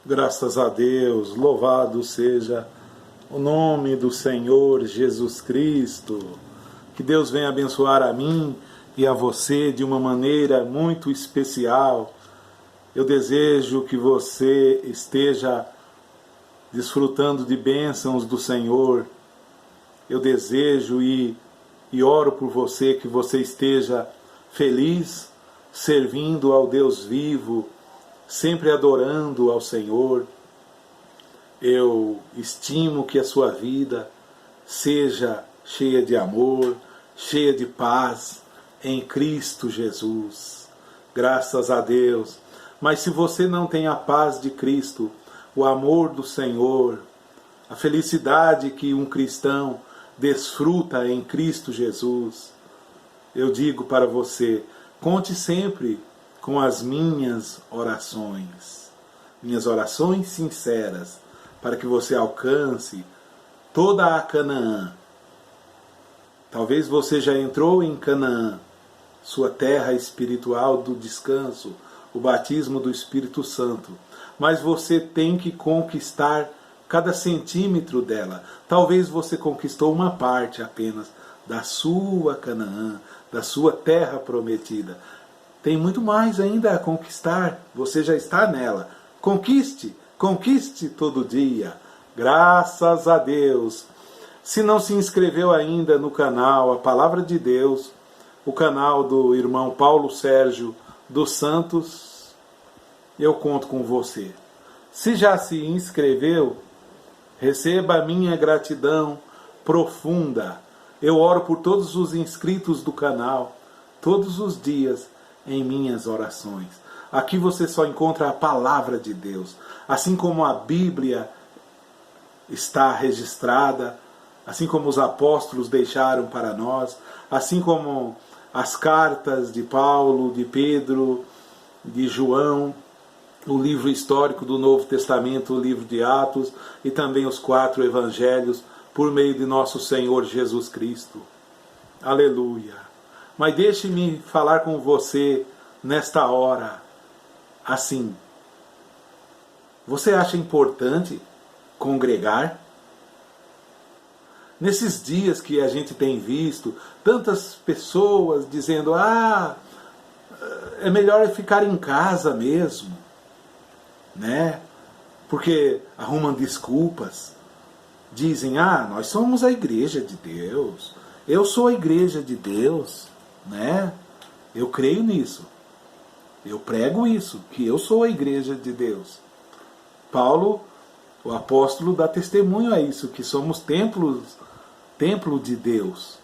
Graças a Deus, louvado seja o nome do Senhor Jesus Cristo. Que Deus venha abençoar a mim e a você de uma maneira muito especial. Eu desejo que você esteja desfrutando de bênçãos do Senhor. Eu desejo e oro por você que você esteja feliz, servindo ao Deus vivo, sempre adorando ao Senhor. Eu estimo que a sua vida seja cheia de amor, cheia de paz em Cristo Jesus. Graças a Deus. Mas se você não tem a paz de Cristo, o amor do Senhor, a felicidade que um cristão desfruta em Cristo Jesus, eu digo para você, conte sempre com as minhas orações sinceras, para que você alcance toda a Canaã. Talvez você já entrou em Canaã, sua terra espiritual do descanso, o batismo do Espírito Santo, mas você tem que conquistar cada centímetro dela. Talvez você conquistou uma parte apenas da sua Canaã, da sua terra prometida. Tem muito mais ainda a conquistar. Você já está nela. Conquiste, conquiste todo dia. Graças a Deus. Se não se inscreveu ainda no canal A Palavra de Deus, o canal do irmão Paulo Sérgio dos Santos, eu conto com você. Se já se inscreveu, receba a minha gratidão profunda. Eu oro por todos os inscritos do canal, todos os dias, em minhas orações. Aqui você só encontra a palavra de Deus. Assim como a Bíblia está registrada, assim como os apóstolos deixaram para nós, assim como as cartas de Paulo, de Pedro, de João, o livro histórico do Novo Testamento, o livro de Atos e também os 4 evangelhos por meio de nosso Senhor Jesus Cristo. Aleluia! Mas deixe-me falar com você nesta hora, assim. Você acha importante congregar? Nesses dias que a gente tem visto tantas pessoas dizendo, é melhor ficar em casa mesmo, né? Porque arrumam desculpas, dizem, nós somos a igreja de Deus, eu sou a igreja de Deus, né? Eu creio nisso, eu prego isso, que eu sou a igreja de Deus. Paulo, o apóstolo, dá testemunho a isso, que somos templo de Deus,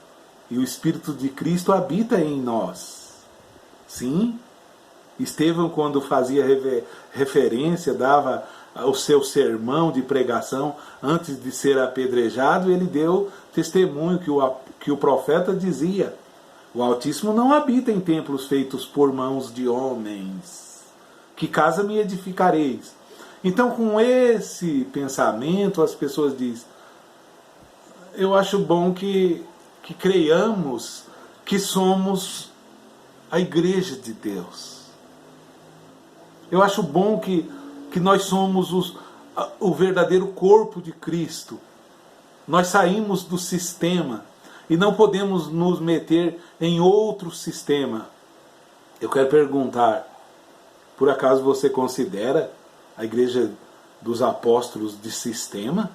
e o Espírito de Cristo habita em nós. Sim, Estevão, quando fazia referência, dava o seu sermão de pregação antes de ser apedrejado, ele deu testemunho que o profeta dizia: o Altíssimo não habita em templos feitos por mãos de homens. Que casa me edificareis? Então, com esse pensamento, as pessoas dizem, eu acho bom que creiamos que somos a igreja de Deus. Eu acho bom que nós somos o verdadeiro corpo de Cristo. Nós saímos do sistema e não podemos nos meter em outro sistema. Eu quero perguntar, por acaso você considera a igreja dos apóstolos de sistema?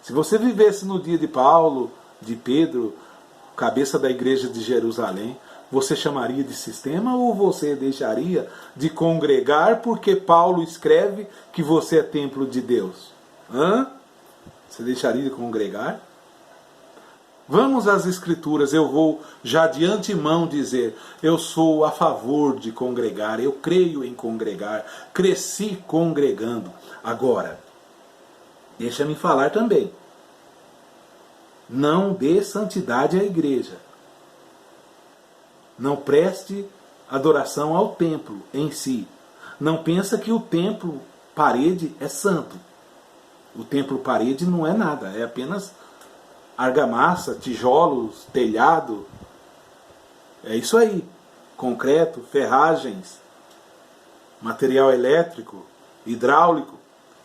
Se você vivesse no dia de Paulo, de Pedro, cabeça da igreja de Jerusalém, você chamaria de sistema ou você deixaria de congregar porque Paulo escreve que você é templo de Deus? Você deixaria de congregar? Vamos às Escrituras. Eu vou já de antemão dizer, eu sou a favor de congregar, eu creio em congregar, cresci congregando. Agora, deixa-me falar também. Não dê santidade à igreja. Não preste adoração ao templo em si. Não pensa que o templo parede é santo. O templo parede não é nada, é apenas argamassa, tijolos, telhado. É isso aí. Concreto, ferragens, material elétrico. hidráulico.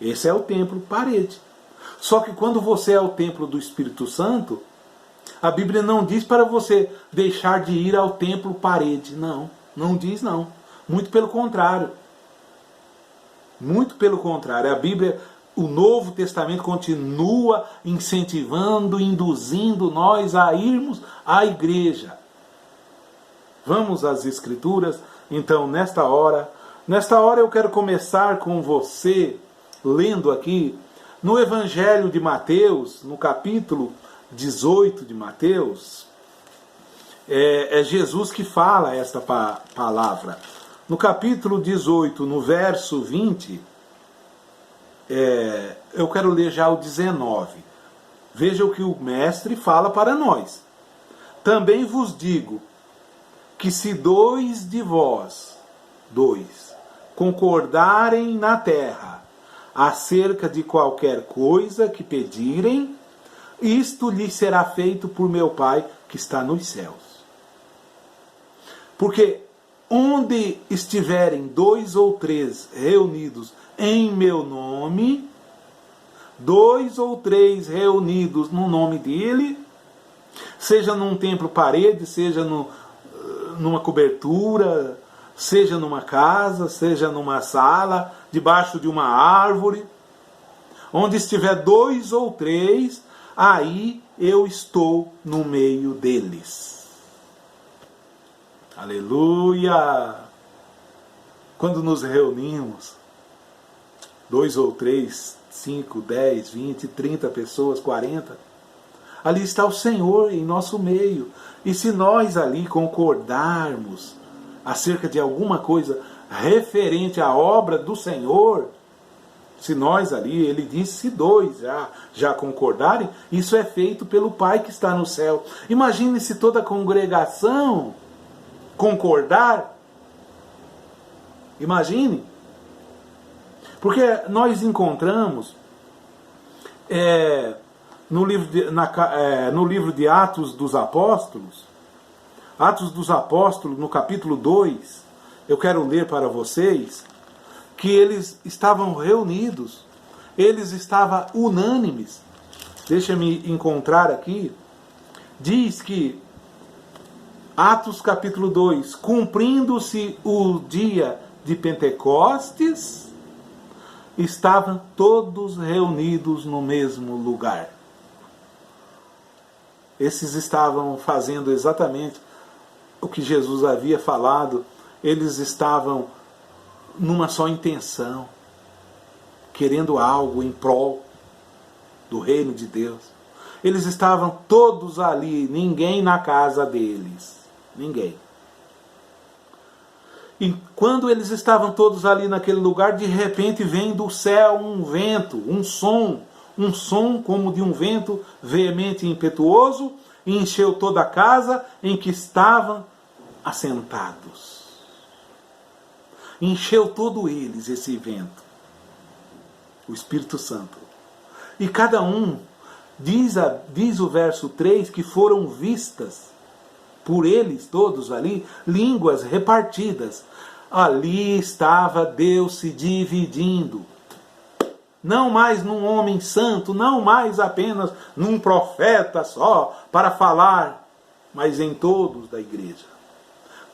Esse é o templo parede. Só que quando você é o templo do Espírito Santo, a Bíblia não diz para você deixar de ir ao templo parede. Não, não diz não. Muito pelo contrário. Muito pelo contrário. A Bíblia, o Novo Testamento continua incentivando, induzindo nós a irmos à igreja. Vamos às Escrituras. Então, nesta hora eu quero começar com você lendo aqui no Evangelho de Mateus, no capítulo 18 de Mateus. É Jesus que fala esta palavra. No capítulo 18, no verso 20, eu quero ler já o 19. Veja o que o mestre fala para nós. Também vos digo que se dois de vós, concordarem na terra acerca de qualquer coisa que pedirem, isto lhes será feito por meu Pai que está nos céus. Porque onde estiverem 2 ou 3 reunidos em meu nome, 2 ou 3 reunidos no nome dele, seja num templo parede, seja numa cobertura, seja numa casa, seja numa sala, debaixo de uma árvore, onde estiver 2 ou 3, aí eu estou no meio deles. Aleluia! Quando nos reunimos, 2 ou 3, 5, 10, 20, 30 pessoas, 40, ali está o Senhor em nosso meio. E se nós ali concordarmos acerca de alguma coisa referente à obra do Senhor, se nós ali, ele disse, se 2 já concordarem, isso é feito pelo Pai que está no céu. Imagine se toda a congregação concordar. Imagine. Porque nós encontramos no livro de Atos dos Apóstolos, no capítulo 2, eu quero ler para vocês, que eles estavam reunidos, eles estavam unânimes. Deixa-me encontrar aqui. Diz que, Atos capítulo 2, cumprindo-se o dia de Pentecostes, estavam todos reunidos no mesmo lugar. Esses estavam fazendo exatamente o que Jesus havia falado. Eles estavam numa só intenção, querendo algo em prol do reino de Deus. Eles estavam todos ali, ninguém na casa deles. Ninguém. E quando eles estavam todos ali naquele lugar, de repente vem do céu um vento, um som como de um vento veemente e impetuoso, e encheu toda a casa em que estavam assentados. Encheu todo eles esse vento, o Espírito Santo. E cada um, diz o verso 3, que foram vistas por eles todos ali, línguas repartidas. Ali estava Deus se dividindo. Não mais num homem santo, não mais apenas num profeta só para falar, mas em todos da igreja.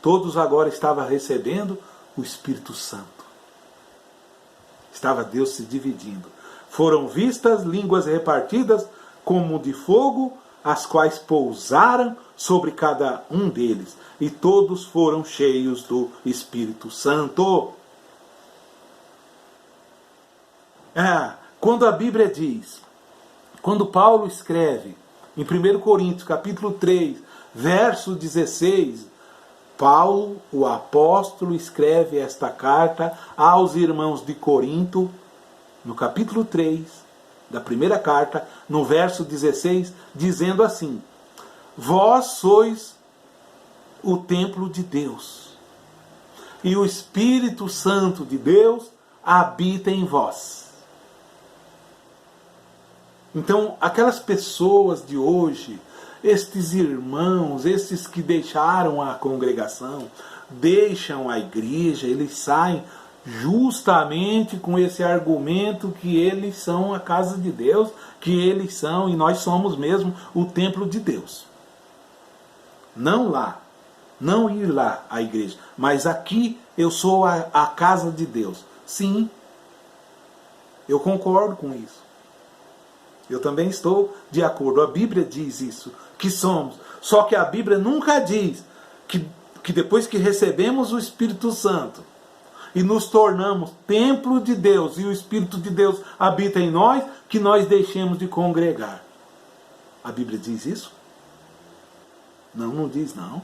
Todos agora estavam recebendo o Espírito Santo. Estava Deus se dividindo. Foram vistas línguas repartidas como de fogo, as quais pousaram sobre cada um deles, e todos foram cheios do Espírito Santo. Quando a Bíblia diz, quando Paulo escreve em 1 Coríntios capítulo 3, verso 16, Paulo, o apóstolo, escreve esta carta aos irmãos de Corinto, no capítulo 3 da primeira carta, no verso 16, dizendo assim: vós sois o templo de Deus, e o Espírito Santo de Deus habita em vós. Então, aquelas pessoas de hoje, estes irmãos, esses que deixaram a congregação, deixam a igreja, eles saem justamente com esse argumento que eles são a casa de Deus, que eles são e nós somos mesmo o templo de Deus. Não lá, não ir lá à igreja, mas aqui eu sou a casa de Deus. Sim, eu concordo com isso. Eu também estou de acordo. A Bíblia diz isso, que somos. Só que a Bíblia nunca diz que depois que recebemos o Espírito Santo e nos tornamos templo de Deus e o Espírito de Deus habita em nós, que nós deixemos de congregar. A Bíblia diz isso? Não, não diz não.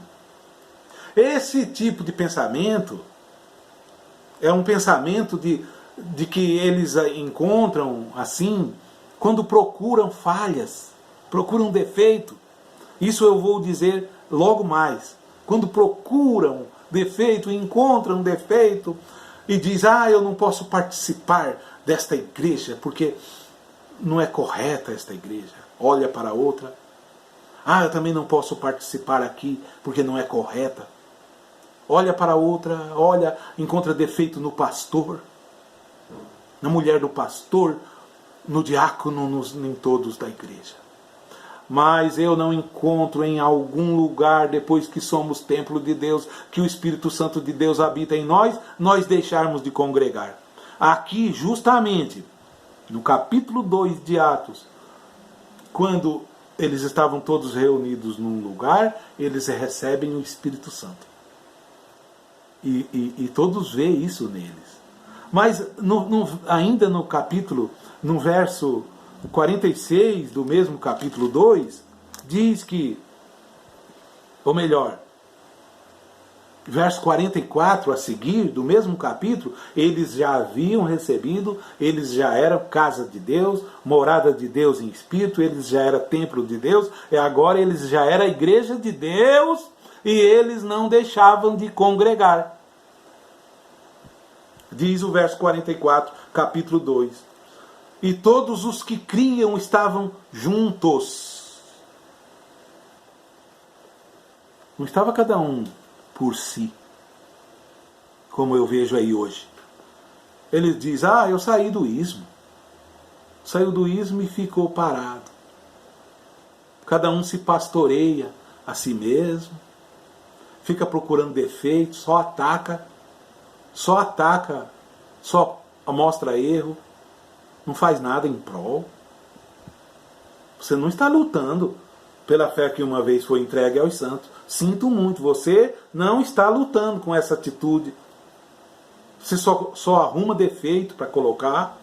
Esse tipo de pensamento é um pensamento de que eles encontram assim quando procuram falhas, procuram defeito. Isso eu vou dizer logo mais. Quando procuram defeito, encontram defeito e diz, eu não posso participar desta igreja porque não é correta esta igreja. Olha para outra. Eu também não posso participar aqui porque não é correta. Olha para outra, encontra defeito no pastor, na mulher do pastor, no diácono, em todos da igreja. Mas eu não encontro em algum lugar, depois que somos templo de Deus, que o Espírito Santo de Deus habita em nós deixarmos de congregar. Aqui, justamente, no capítulo 2 de Atos, quando eles estavam todos reunidos num lugar, eles recebem o Espírito Santo. E todos veem isso neles. Mas ainda no capítulo, no verso 46 do mesmo capítulo 2, diz que, ou melhor, verso 44 a seguir, do mesmo capítulo, eles já haviam recebido, eles já eram casa de Deus, morada de Deus em espírito, eles já eram templo de Deus, e agora eles já eram a igreja de Deus, e eles não deixavam de congregar. Diz o verso 44, capítulo 2. E todos os que criam estavam juntos. Não estava cada um por si, como eu vejo aí hoje. Ele diz, eu saí do ismo. Saiu do ismo e ficou parado. Cada um se pastoreia a si mesmo, fica procurando defeitos, só ataca, só mostra erro, não faz nada em prol. Você não está lutando pela fé que uma vez foi entregue aos santos. Sinto muito, você não está lutando com essa atitude. Você só arruma defeito para colocar.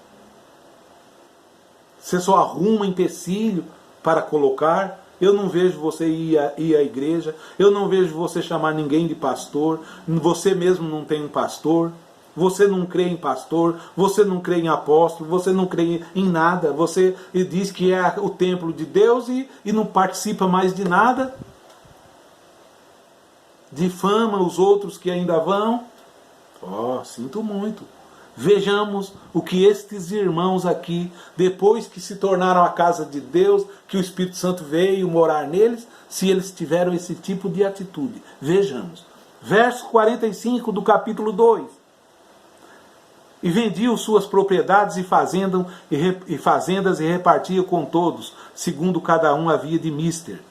Você só arruma empecilho para colocar. Eu não vejo você ir à igreja. Eu não vejo você chamar ninguém de pastor. Você mesmo não tem um pastor. Você não crê em pastor. Você não crê em apóstolo. Você não crê em nada. Você diz que é o templo de Deus e não participa mais de nada. Difama os outros que ainda vão. Sinto muito. Vejamos o que estes irmãos aqui, depois que se tornaram a casa de Deus, que o Espírito Santo veio morar neles, se eles tiveram esse tipo de atitude. Vejamos. Verso 45 do capítulo 2. E vendiam suas propriedades e fazendas e repartiam com todos, segundo cada um havia de mister.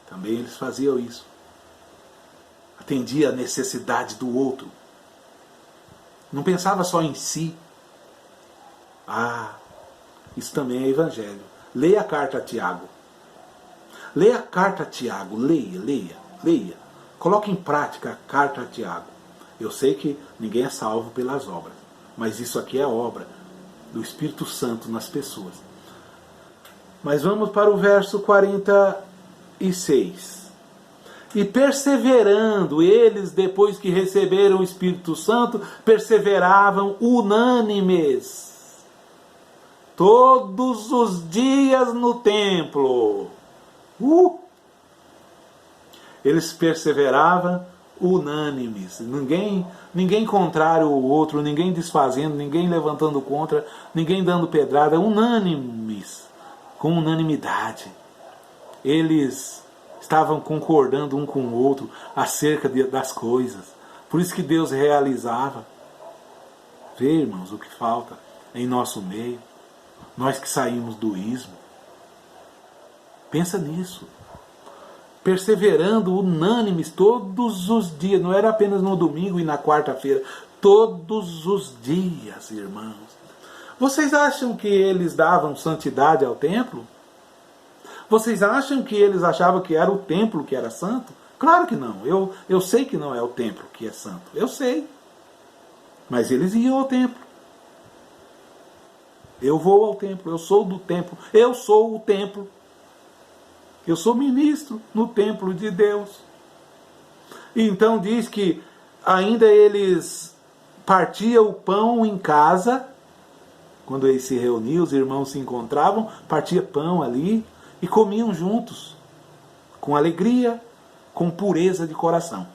Também eles faziam isso. Atendia a necessidade do outro. Não pensava só em si. Isso também é evangelho. Leia a carta a Tiago. Leia a carta a Tiago. Leia. Coloque em prática a carta a Tiago. Eu sei que ninguém é salvo pelas obras. Mas isso aqui é obra do Espírito Santo nas pessoas. Mas vamos para o verso 46. E perseverando, eles, depois que receberam o Espírito Santo, perseveravam unânimes, todos os dias no templo. Eles perseveravam unânimes, ninguém contrário ao outro, ninguém desfazendo, ninguém levantando contra, ninguém dando pedrada, unânimes, com unanimidade. Eles estavam concordando um com o outro acerca das coisas. Por isso que Deus realizava. Vê, irmãos, o que falta em nosso meio. Nós que saímos do ismo. Pensa nisso. Perseverando, unânimes, todos os dias. Não era apenas no domingo e na quarta-feira. Todos os dias, irmãos. Vocês acham que eles davam santidade ao templo? Vocês acham que eles achavam que era o templo que era santo? Claro que não. Eu sei que não é o templo que é santo. Eu sei. Mas eles iam ao templo. Eu vou ao templo. Eu sou do templo. Eu sou o templo. Eu sou ministro no templo de Deus. E então diz que ainda eles partiam o pão em casa. Quando eles se reuniam, os irmãos se encontravam, partia pão ali e comiam juntos, com alegria, com pureza de coração.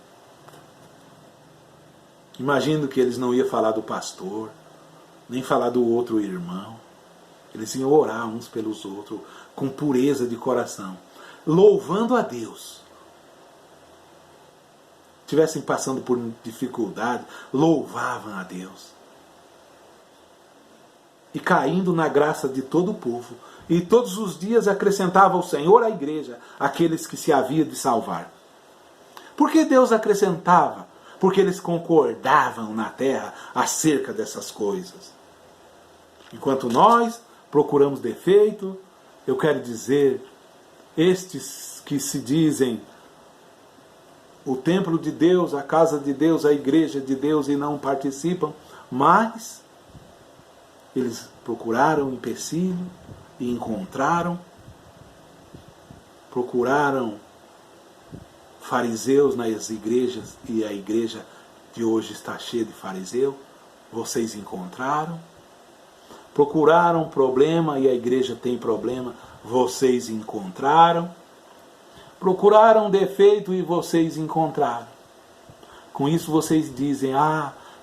Imagino que eles não iam falar do pastor, nem falar do outro irmão. Eles iam orar uns pelos outros, com pureza de coração, louvando a Deus. Estivessem passando por dificuldade, louvavam a Deus. E caindo na graça de todo o povo. E todos os dias acrescentava o Senhor à igreja aqueles que se havia de salvar. Por que Deus acrescentava? Porque eles concordavam na terra acerca dessas coisas. Enquanto nós procuramos defeito, eu quero dizer, estes que se dizem o templo de Deus, a casa de Deus, a igreja de Deus e não participam, mas eles procuraram empecilho e encontraram, procuraram fariseus nas igrejas, e a igreja de hoje está cheia de fariseu. Vocês encontraram. Procuraram problema e a igreja tem problema. Vocês encontraram. Procuraram defeito e vocês encontraram. Com isso vocês dizem,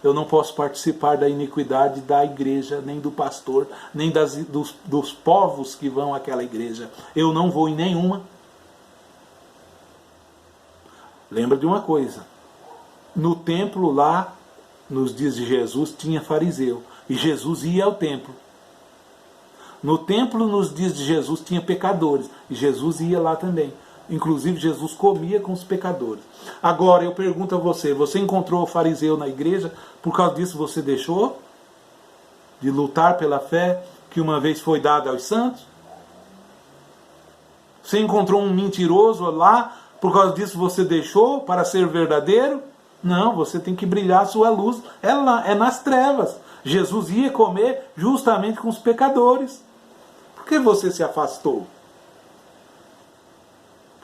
eu não posso participar da iniquidade da igreja, nem do pastor, nem dos povos que vão àquela igreja. Eu não vou em nenhuma. Lembra de uma coisa. No templo lá, nos dias de Jesus, tinha fariseu. E Jesus ia ao templo. No templo, nos dias de Jesus, tinha pecadores. E Jesus ia lá também. Inclusive, Jesus comia com os pecadores. Agora, eu pergunto a você, você encontrou o fariseu na igreja? Por causa disso você deixou de lutar pela fé que uma vez foi dada aos santos? Você encontrou um mentiroso lá? Por causa disso você deixou para ser verdadeiro? Não, você tem que brilhar a sua luz. É nas trevas. Jesus ia comer justamente com os pecadores. Por que você se afastou?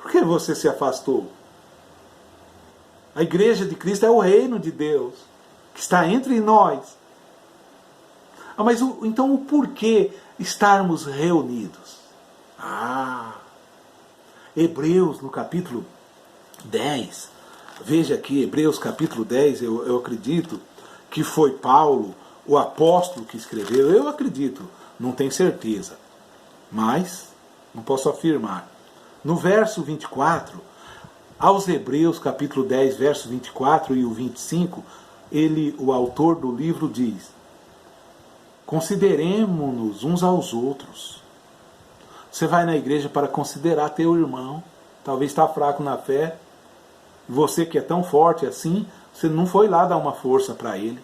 Por que você se afastou? A igreja de Cristo é o reino de Deus, que está entre nós. Mas então o porquê estarmos reunidos? Hebreus, no capítulo 10. Veja aqui, Hebreus capítulo 10, eu acredito que foi Paulo, o apóstolo, que escreveu. Eu acredito, não tenho certeza, mas não posso afirmar. No verso 24, aos Hebreus, capítulo 10, verso 24 e o 25, o autor do livro diz: consideremo-nos uns aos outros. Você vai na igreja para considerar teu irmão, talvez está fraco na fé, você que é tão forte assim, você não foi lá dar uma força para ele.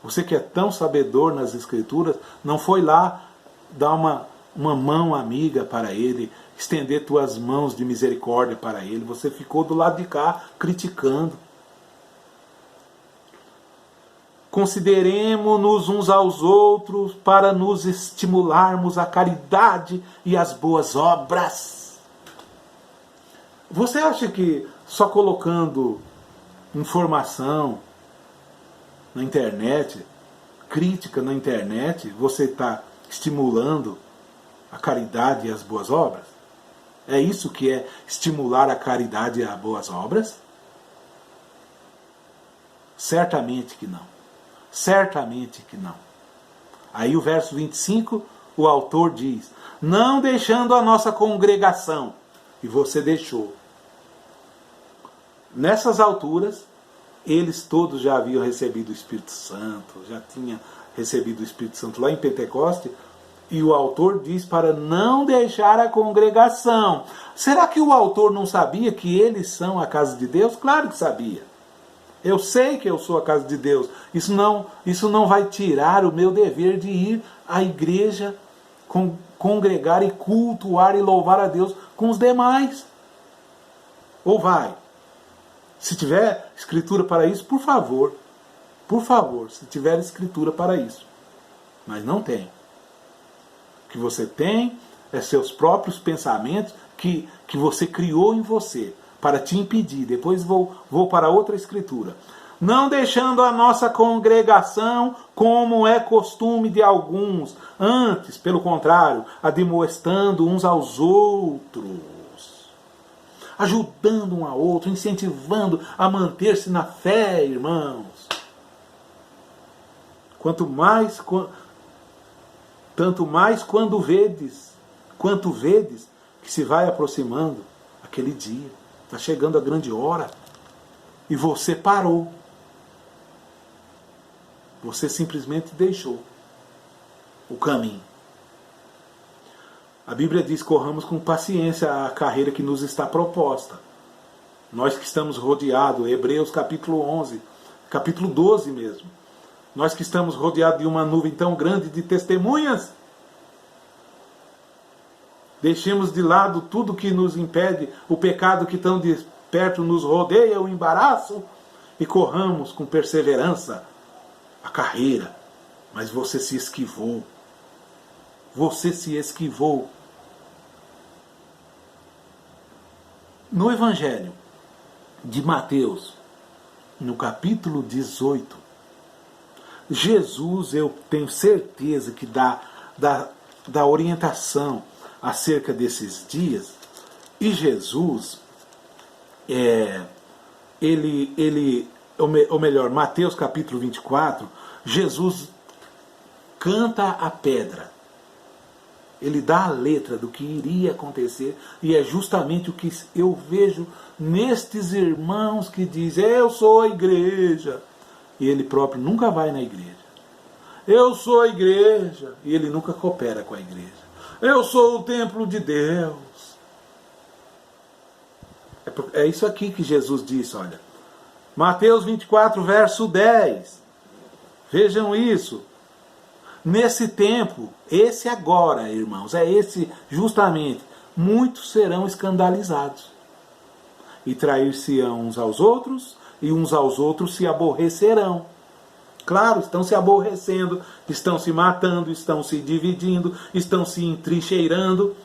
Você que é tão sabedor nas escrituras, não foi lá dar uma mão amiga para ele, estender tuas mãos de misericórdia para ele. Você ficou do lado de cá criticando. Consideremo-nos uns aos outros para nos estimularmos à caridade e às boas obras. Você acha que só colocando informação na internet, crítica na internet, você está estimulando a caridade e as boas obras? É isso que é estimular a caridade e as boas obras? Certamente que não. Certamente que não. Aí o verso 25, o autor diz: não deixando a nossa congregação. E você deixou. nessas alturas, eles todos já haviam recebido o Espírito Santo, já tinham recebido o Espírito Santo lá em Pentecoste, e o autor diz para não deixar a congregação. Será que o autor não sabia que eles são a casa de Deus? Claro que sabia. Eu sei que eu sou a casa de Deus. Isso não vai tirar o meu dever de ir à igreja, congregar e cultuar e louvar a Deus com os demais. Ou vai? Se tiver escritura para isso, por favor, se tiver escritura para isso. Mas não tem. O que você tem é seus próprios pensamentos que você criou em você para te impedir. Depois vou para outra escritura. Não deixando a nossa congregação, como é costume de alguns, antes, pelo contrário, admoestando uns aos outros, ajudando um ao outro, incentivando a manter-se na fé, irmãos. Tanto mais quanto vedes que se vai aproximando aquele dia, está chegando a grande hora, e você parou. Você simplesmente deixou o caminho. A Bíblia diz: corramos com paciência a carreira que nos está proposta. Nós que estamos rodeados, Hebreus capítulo 11, capítulo 12 mesmo. Nós que estamos rodeados de uma nuvem tão grande de testemunhas, deixemos de lado tudo que nos impede, o pecado que tão de perto nos rodeia, o embaraço, e corramos com perseverança a carreira. Mas você se esquivou. Você se esquivou. No Evangelho de Mateus, no capítulo 18, Jesus, eu tenho certeza que dá orientação acerca desses dias. E Jesus, ou melhor, Mateus capítulo 24, Jesus canta a pedra. Ele dá a letra do que iria acontecer, e é justamente o que eu vejo nestes irmãos que dizem: eu sou a igreja, e ele próprio nunca vai na igreja. Eu sou a igreja, e ele nunca coopera com a igreja. Eu sou o templo de Deus. É isso aqui que Jesus disse, olha. Mateus 24, verso 10. Vejam isso. Nesse tempo, esse agora, irmãos, é esse justamente, muitos serão escandalizados. E trair-se-ão uns aos outros, e uns aos outros se aborrecerão. Claro, estão se aborrecendo, estão se matando, estão se dividindo, estão se entrincheirando.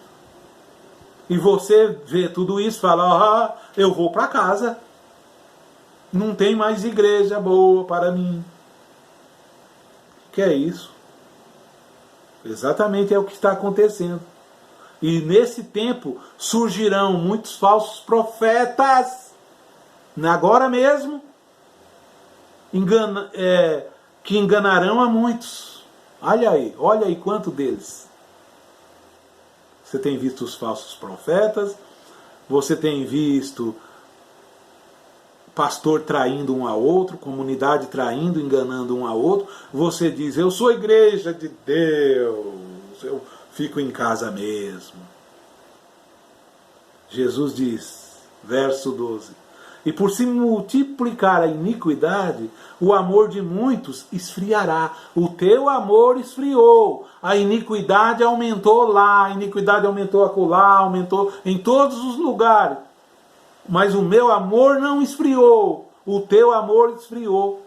E você vê tudo isso e fala: eu vou para casa. Não tem mais igreja boa para mim. Que é isso? Exatamente é o que está acontecendo. E nesse tempo surgirão muitos falsos profetas, agora mesmo, que enganarão a muitos. Olha aí quanto deles. Você tem visto os falsos profetas, você tem visto pastor traindo um ao outro, comunidade traindo, enganando um ao outro. Você diz: eu sou a igreja de Deus, eu fico em casa mesmo. Jesus diz, verso 12: e por se multiplicar a iniquidade, o amor de muitos esfriará. O teu amor esfriou. A iniquidade aumentou lá, a iniquidade aumentou acolá, aumentou em todos os lugares. Mas o meu amor não esfriou. O teu amor esfriou.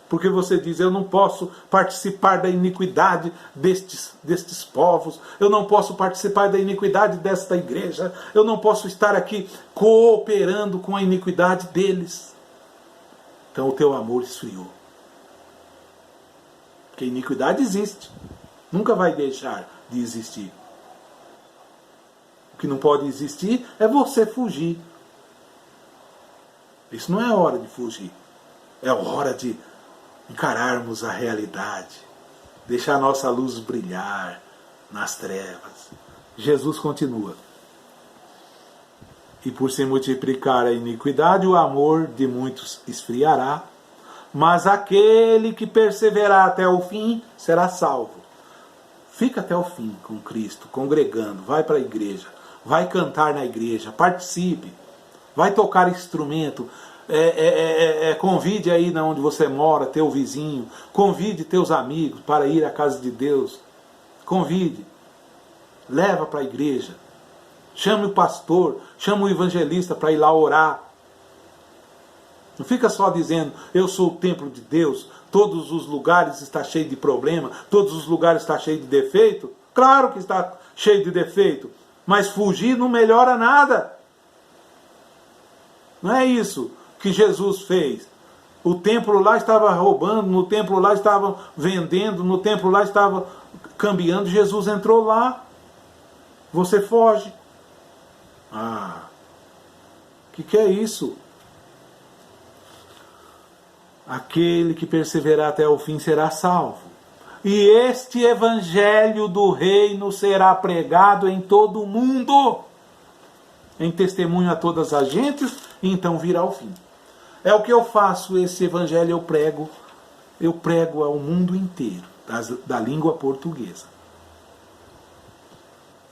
Porque você diz: eu não posso participar da iniquidade destes povos, eu não posso participar da iniquidade desta igreja, eu não posso estar aqui cooperando com a iniquidade deles. Então o teu amor esfriou. Porque a iniquidade existe, nunca vai deixar de existir. O que não pode existir é você fugir. Isso não é hora de fugir, é hora de encararmos a realidade, deixar nossa luz brilhar nas trevas. Jesus continua: E por se multiplicar a iniquidade, o amor de muitos esfriará. Mas aquele que perseverar até o fim será salvo. Fica até o fim com Cristo, congregando, vai para a igreja, vai cantar na igreja, participe, vai tocar instrumento, convide aí na onde você mora, teu vizinho, convide teus amigos para ir à casa de Deus, convide, leva para a igreja, chame o pastor, chame o evangelista para ir lá orar. Não fica só dizendo, eu sou o templo de Deus, todos os lugares estão cheios de problema, todos os lugares estão cheios de defeito. Claro que está cheio de defeito, mas fugir não melhora nada. Não é isso que Jesus fez. O templo lá estava roubando, no templo lá estava vendendo, no templo lá estava cambiando. Jesus entrou lá. Você foge. Que é isso? Aquele que perseverar até o fim será salvo. E este evangelho do reino será pregado em todo o mundo, em testemunho a todas as gentes, e então virá o fim. É o que eu faço, esse evangelho eu prego ao mundo inteiro, da língua portuguesa.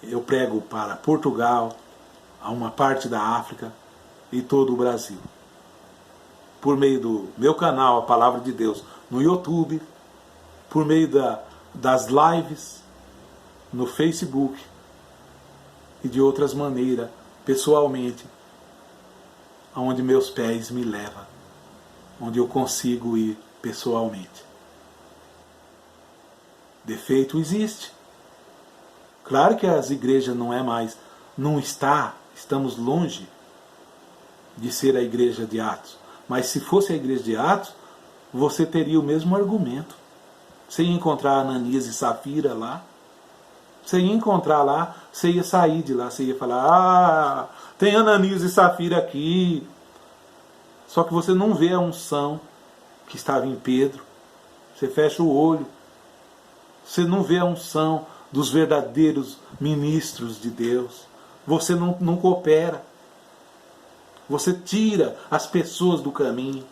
Eu prego para Portugal, a uma parte da África e todo o Brasil. Por meio do meu canal, a Palavra de Deus, no YouTube, por meio das lives, no Facebook e de outras maneiras, pessoalmente, aonde meus pés me levam, onde eu consigo ir pessoalmente. Defeito existe. Claro que as igrejas estamos longe de ser a igreja de Atos. Mas se fosse a igreja de Atos, você teria o mesmo argumento. Você ia encontrar Ananias e Safira lá. Você ia encontrar lá, você ia sair de lá, você ia falar, tem Ananias e Safira aqui. Só que você não vê a unção que estava em Pedro. Você fecha o olho. Você não vê a unção dos verdadeiros ministros de Deus. Você não coopera. Você tira as pessoas do caminho.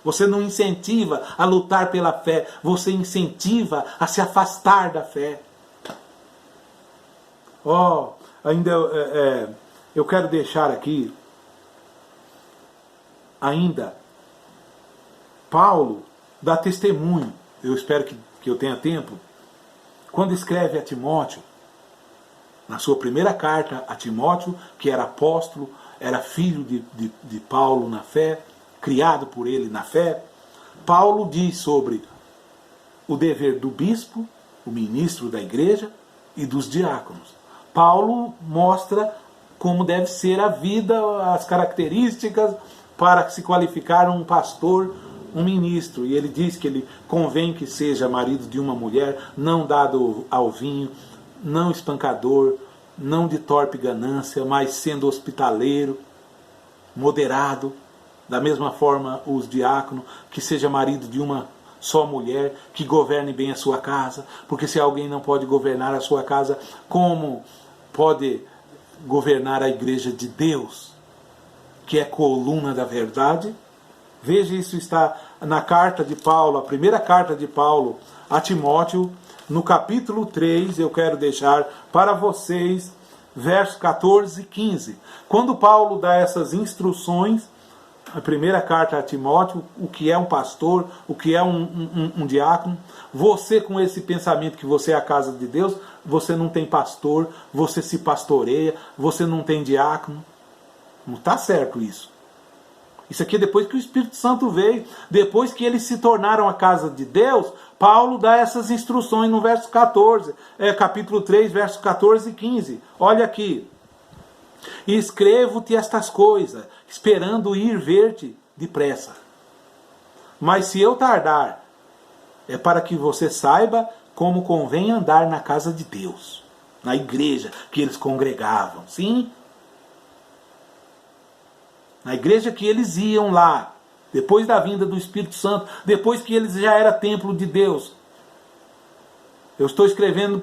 Você não incentiva a lutar pela fé. Você incentiva a se afastar da fé. Ainda eu quero deixar aqui, ainda, Paulo dá testemunho, eu espero que eu tenha tempo, quando escreve a Timóteo, na sua primeira carta a Timóteo, que era apóstolo, era filho de Paulo na fé, criado por ele na fé, Paulo diz sobre o dever do bispo, o ministro da igreja, e dos diáconos. Paulo mostra como deve ser a vida, as características para se qualificar um pastor, um ministro. E ele diz que ele convém que seja marido de uma mulher, não dado ao vinho, não espancador, não de torpe ganância, mas sendo hospitaleiro, moderado. Da mesma forma, os diáconos, que seja marido de uma só mulher, que governe bem a sua casa, porque se alguém não pode governar a sua casa, como pode governar a igreja de Deus, que é coluna da verdade? Veja, isso está na carta de Paulo, a primeira carta de Paulo a Timóteo, no capítulo 3, eu quero deixar para vocês, versos 14 e 15. Quando Paulo dá essas instruções, a primeira carta a Timóteo, o que é um pastor, o que é um diácono, você com esse pensamento que você é a casa de Deus, você não tem pastor, você se pastoreia, você não tem diácono. Não está certo isso. Isso aqui é depois que o Espírito Santo veio, depois que eles se tornaram a casa de Deus, Paulo dá essas instruções no verso 14, capítulo 3, versos 14 e 15. Olha aqui. E escrevo-te estas coisas, esperando ir ver-te depressa. Mas se eu tardar, é para que você saiba como convém andar na casa de Deus, na igreja que eles congregavam. Sim? Na igreja que eles iam lá, depois da vinda do Espírito Santo, depois que eles já eram templo de Deus. Eu estou escrevendo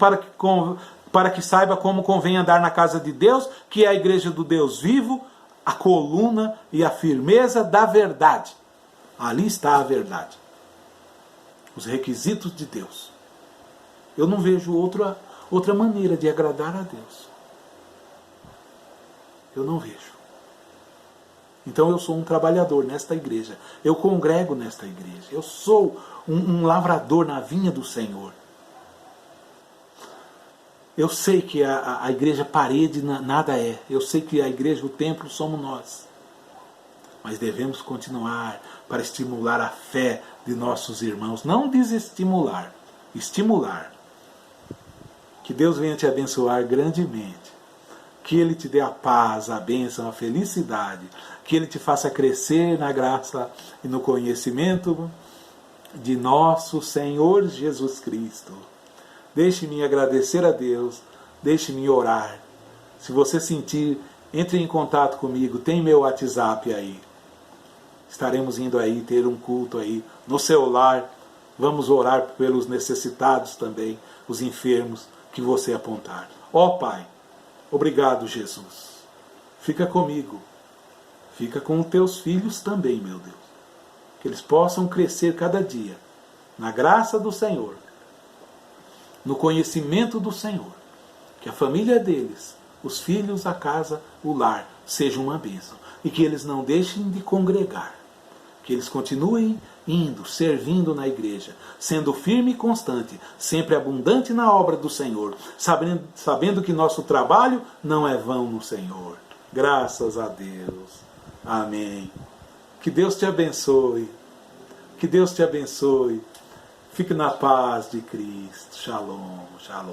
para que saiba como convém andar na casa de Deus, que é a igreja do Deus vivo, a coluna e a firmeza da verdade. Ali está a verdade. Os requisitos de Deus. Eu não vejo outra maneira de agradar a Deus. Eu não vejo. Então eu sou um trabalhador nesta igreja. Eu congrego nesta igreja. Eu sou um lavrador na vinha do Senhor. Eu sei que a igreja parede nada é. Eu sei que a igreja, o templo, somos nós. Mas devemos continuar para estimular a fé de nossos irmãos. Não desestimular, estimular. Que Deus venha te abençoar grandemente. Que Ele te dê a paz, a bênção, a felicidade. Que Ele te faça crescer na graça e no conhecimento de nosso Senhor Jesus Cristo. Deixe-me agradecer a Deus. Deixe-me orar. Se você sentir, entre em contato comigo. Tem meu WhatsApp aí. Estaremos indo aí ter um culto aí no seu lar. Vamos orar pelos necessitados também, os enfermos que você apontar. Ó Pai, obrigado, Jesus. Fica comigo. Fica com os teus filhos também, meu Deus. Que eles possam crescer cada dia na graça do Senhor, no conhecimento do Senhor. Que a família deles, os filhos, a casa, o lar, seja uma bênção. E que eles não deixem de congregar. Que eles continuem indo, servindo na igreja, sendo firme e constante, sempre abundante na obra do Senhor, sabendo que nosso trabalho não é vão no Senhor. Graças a Deus. Amém. Que Deus te abençoe. Que Deus te abençoe. Fique na paz de Cristo. Shalom, shalom.